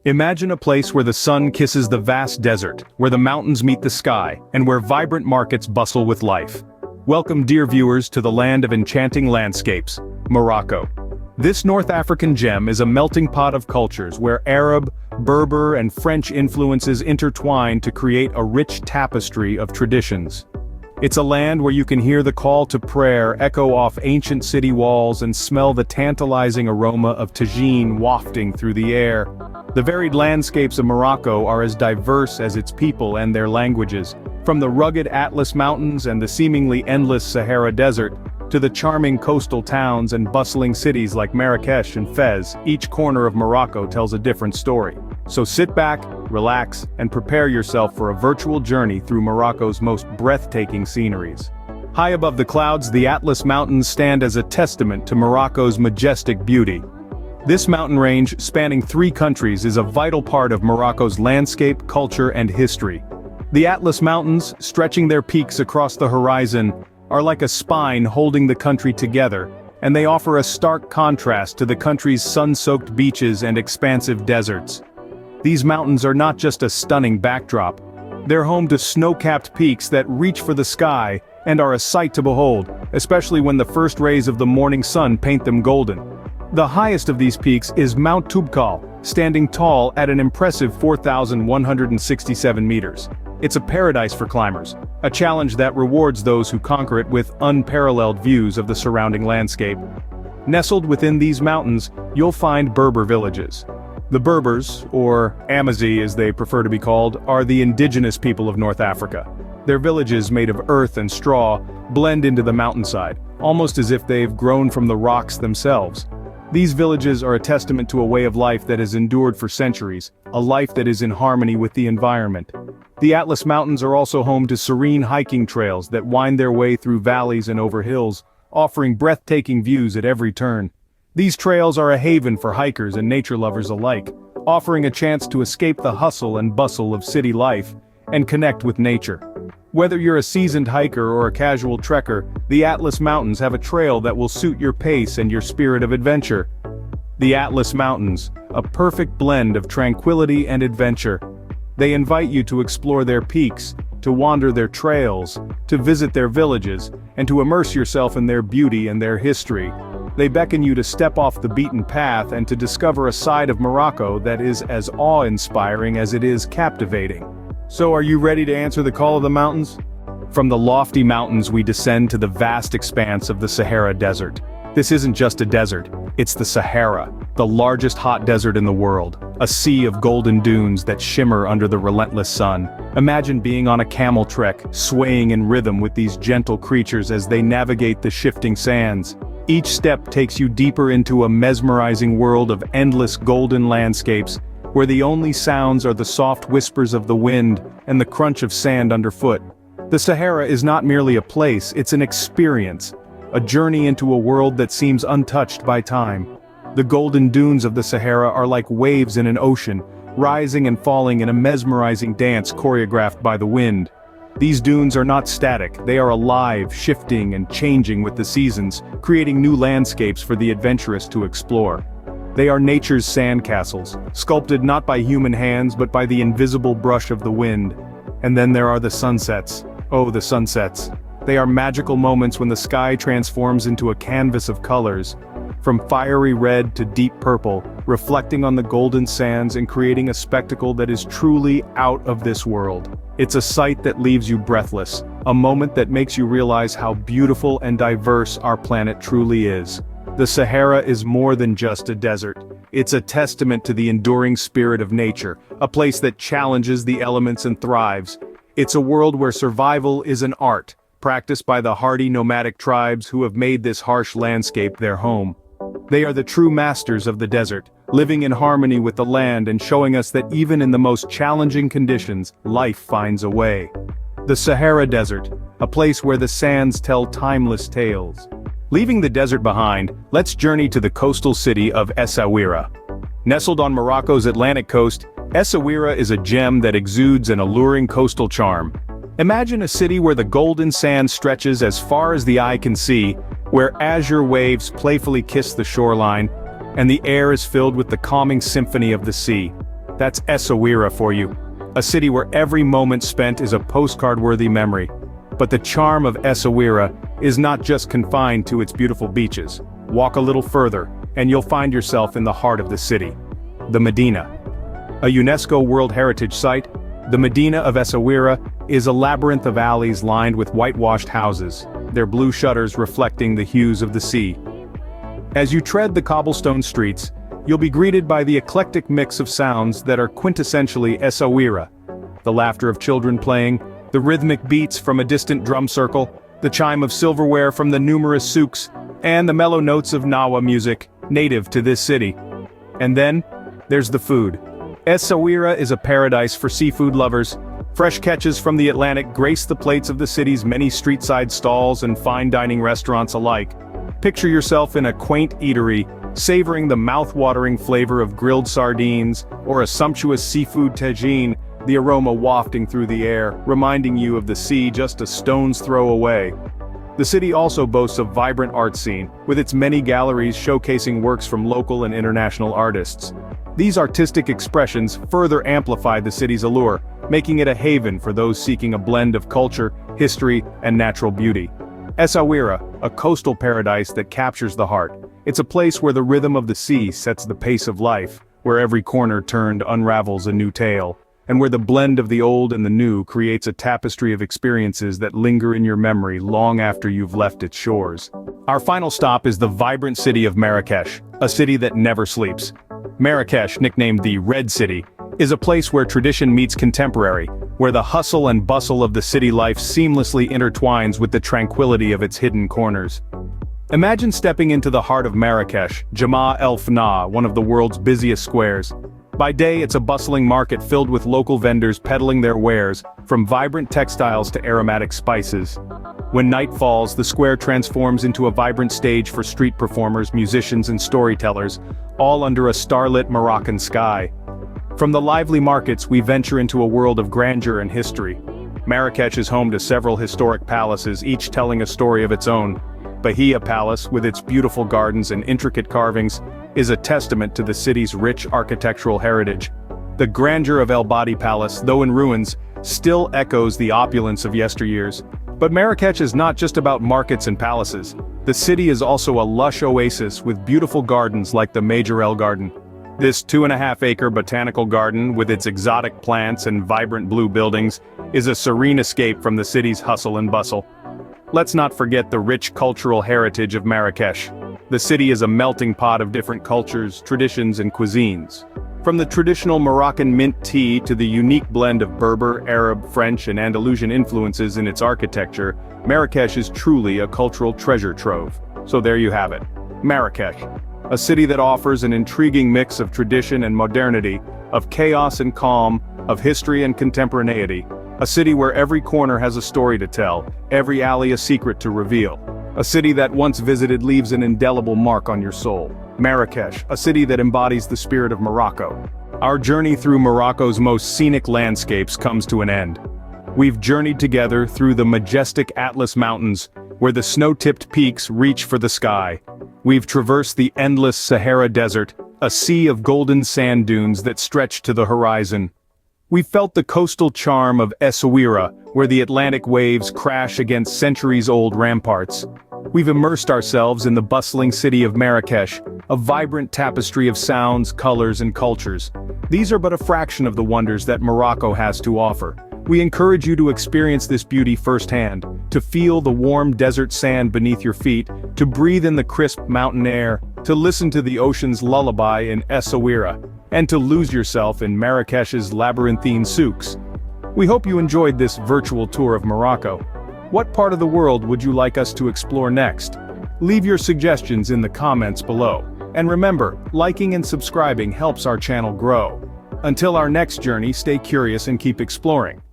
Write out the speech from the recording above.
Imagine a place where the sun kisses the vast desert, where the mountains meet the sky, and where vibrant markets bustle with life. Welcome, dear viewers, to the land of enchanting landscapes, Morocco. This North African gem is a melting pot of cultures where Arab, Berber, and French influences intertwine to create a rich tapestry of traditions. It's a land where you can hear the call to prayer echo off ancient city walls and smell the tantalizing aroma of tagine wafting through the air. The varied landscapes of Morocco are as diverse as its people and their languages, from the rugged Atlas Mountains and the seemingly endless Sahara Desert, to the charming coastal towns and bustling cities like Marrakech and Fez. Each corner of Morocco tells a different story. So sit back, relax, and prepare yourself for a virtual journey through Morocco's most breathtaking sceneries. High above the clouds, the Atlas Mountains stand as a testament to Morocco's majestic beauty. This mountain range, spanning 3 countries, is a vital part of Morocco's landscape, culture, and history. The Atlas Mountains, stretching their peaks across the horizon, are like a spine holding the country together, and they offer a stark contrast to the country's sun-soaked beaches and expansive deserts. These mountains are not just a stunning backdrop. They're home to snow-capped peaks that reach for the sky and are a sight to behold, especially when the first rays of the morning sun paint them golden. The highest of these peaks is Mount Toubkal, standing tall at an impressive 4,167 meters. It's a paradise for climbers, a challenge that rewards those who conquer it with unparalleled views of the surrounding landscape. Nestled within these mountains, you'll find Berber villages. The Berbers, or Amazi as they prefer to be called, are the indigenous people of North Africa. Their villages, made of earth and straw, blend into the mountainside, almost as if they've grown from the rocks themselves. These villages are a testament to a way of life that has endured for centuries, a life that is in harmony with the environment. The Atlas Mountains are also home to serene hiking trails that wind their way through valleys and over hills, offering breathtaking views at every turn. These trails are a haven for hikers and nature lovers alike, offering a chance to escape the hustle and bustle of city life and connect with nature. Whether you're a seasoned hiker or a casual trekker, the Atlas Mountains have a trail that will suit your pace and your spirit of adventure. The Atlas Mountains, a perfect blend of tranquility and adventure. They invite you to explore their peaks, to wander their trails, to visit their villages, and to immerse yourself in their beauty and their history. They beckon you to step off the beaten path and to discover a side of Morocco that is as awe-inspiring as it is captivating. So are you ready to answer the call of the mountains? From the lofty mountains we descend to the vast expanse of the Sahara Desert. This isn't just a desert, it's the Sahara, the largest hot desert in the world, a sea of golden dunes that shimmer under the relentless sun. Imagine being on a camel trek, swaying in rhythm with these gentle creatures as they navigate the shifting sands. Each step takes you deeper into a mesmerizing world of endless golden landscapes, where the only sounds are the soft whispers of the wind and the crunch of sand underfoot. The Sahara is not merely a place, it's an experience, a journey into a world that seems untouched by time. The golden dunes of the Sahara are like waves in an ocean, rising and falling in a mesmerizing dance choreographed by the wind. These dunes are not static, they are alive, shifting and changing with the seasons, creating new landscapes for the adventurous to explore. They are nature's sandcastles, sculpted not by human hands but by the invisible brush of the wind. And then there are the sunsets. Oh, the sunsets. They are magical moments when the sky transforms into a canvas of colors, from fiery red to deep purple, reflecting on the golden sands and creating a spectacle that is truly out of this world. It's a sight that leaves you breathless, a moment that makes you realize how beautiful and diverse our planet truly is. The Sahara is more than just a desert. It's a testament to the enduring spirit of nature, a place that challenges the elements and thrives. It's a world where survival is an art, practiced by the hardy nomadic tribes who have made this harsh landscape their home. They are the true masters of the desert, living in harmony with the land and showing us that even in the most challenging conditions, life finds a way. The Sahara Desert, a place where the sands tell timeless tales. Leaving the desert behind, let's journey to the coastal city of Essaouira. Nestled on Morocco's Atlantic coast, Essaouira is a gem that exudes an alluring coastal charm. Imagine a city where the golden sand stretches as far as the eye can see, where azure waves playfully kiss the shoreline, and the air is filled with the calming symphony of the sea. That's Essaouira for you. A city where every moment spent is a postcard-worthy memory. But the charm of Essaouira is not just confined to its beautiful beaches. Walk a little further, and you'll find yourself in the heart of the city. The Medina. A UNESCO World Heritage Site, the Medina of Essaouira is a labyrinth of alleys lined with whitewashed houses, their blue shutters reflecting the hues of the sea. As you tread the cobblestone streets, you'll be greeted by the eclectic mix of sounds that are quintessentially Essaouira. The laughter of children playing, the rhythmic beats from a distant drum circle, the chime of silverware from the numerous souks, and the mellow notes of Nawa music, native to this city. And then, there's the food. Essaouira is a paradise for seafood lovers. Fresh catches from the Atlantic grace the plates of the city's many street-side stalls and fine dining restaurants alike. Picture yourself in a quaint eatery, savoring the mouth-watering flavor of grilled sardines, or a sumptuous seafood tagine, the aroma wafting through the air, reminding you of the sea just a stone's throw away. The city also boasts a vibrant art scene, with its many galleries showcasing works from local and international artists. These artistic expressions further amplify the city's allure, making it a haven for those seeking a blend of culture, history, and natural beauty. Essaouira, a coastal paradise that captures the heart. It's a place where the rhythm of the sea sets the pace of life, where every corner turned unravels a new tale, and where the blend of the old and the new creates a tapestry of experiences that linger in your memory long after you've left its shores. Our final stop is the vibrant city of Marrakech, a city that never sleeps. Marrakech, nicknamed the Red City, is a place where tradition meets contemporary, where the hustle and bustle of the city life seamlessly intertwines with the tranquility of its hidden corners. Imagine stepping into the heart of Marrakech, Jama El Fna, one of the world's busiest squares. By day, it's a bustling market filled with local vendors peddling their wares, from vibrant textiles to aromatic spices. When night falls, the square transforms into a vibrant stage for street performers, musicians, and storytellers, all under a starlit Moroccan sky. From the lively markets, we venture into a world of grandeur and history. Marrakech is home to several historic palaces, each telling a story of its own. Bahia Palace, with its beautiful gardens and intricate carvings, is a testament to the city's rich architectural heritage. The grandeur of El Badi Palace, though in ruins, still echoes the opulence of yesteryears. But Marrakech is not just about markets and palaces. The city is also a lush oasis with beautiful gardens like the Majorelle Garden. This 2.5-acre botanical garden, with its exotic plants and vibrant blue buildings, is a serene escape from the city's hustle and bustle. Let's not forget the rich cultural heritage of Marrakech. The city is a melting pot of different cultures, traditions, and cuisines. From the traditional Moroccan mint tea to the unique blend of Berber, Arab, French, and Andalusian influences in its architecture, Marrakech is truly a cultural treasure trove. So there you have it. Marrakech, a city that offers an intriguing mix of tradition and modernity, of chaos and calm, of history and contemporaneity. A city where every corner has a story to tell, every alley a secret to reveal. A city that once visited leaves an indelible mark on your soul. Marrakech, a city that embodies the spirit of Morocco. Our journey through Morocco's most scenic landscapes comes to an end. We've journeyed together through the majestic Atlas Mountains, where the snow-tipped peaks reach for the sky. We've traversed the endless Sahara Desert, a sea of golden sand dunes that stretch to the horizon. We've felt the coastal charm of Essaouira, where the Atlantic waves crash against centuries-old ramparts. We've immersed ourselves in the bustling city of Marrakech, a vibrant tapestry of sounds, colors, and cultures. These are but a fraction of the wonders that Morocco has to offer. We encourage you to experience this beauty firsthand, to feel the warm desert sand beneath your feet, to breathe in the crisp mountain air, to listen to the ocean's lullaby in Essaouira, and to lose yourself in Marrakech's labyrinthine souks. We hope you enjoyed this virtual tour of Morocco. What part of the world would you like us to explore next? Leave your suggestions in the comments below. And remember, liking and subscribing helps our channel grow. Until our next journey, stay curious and keep exploring.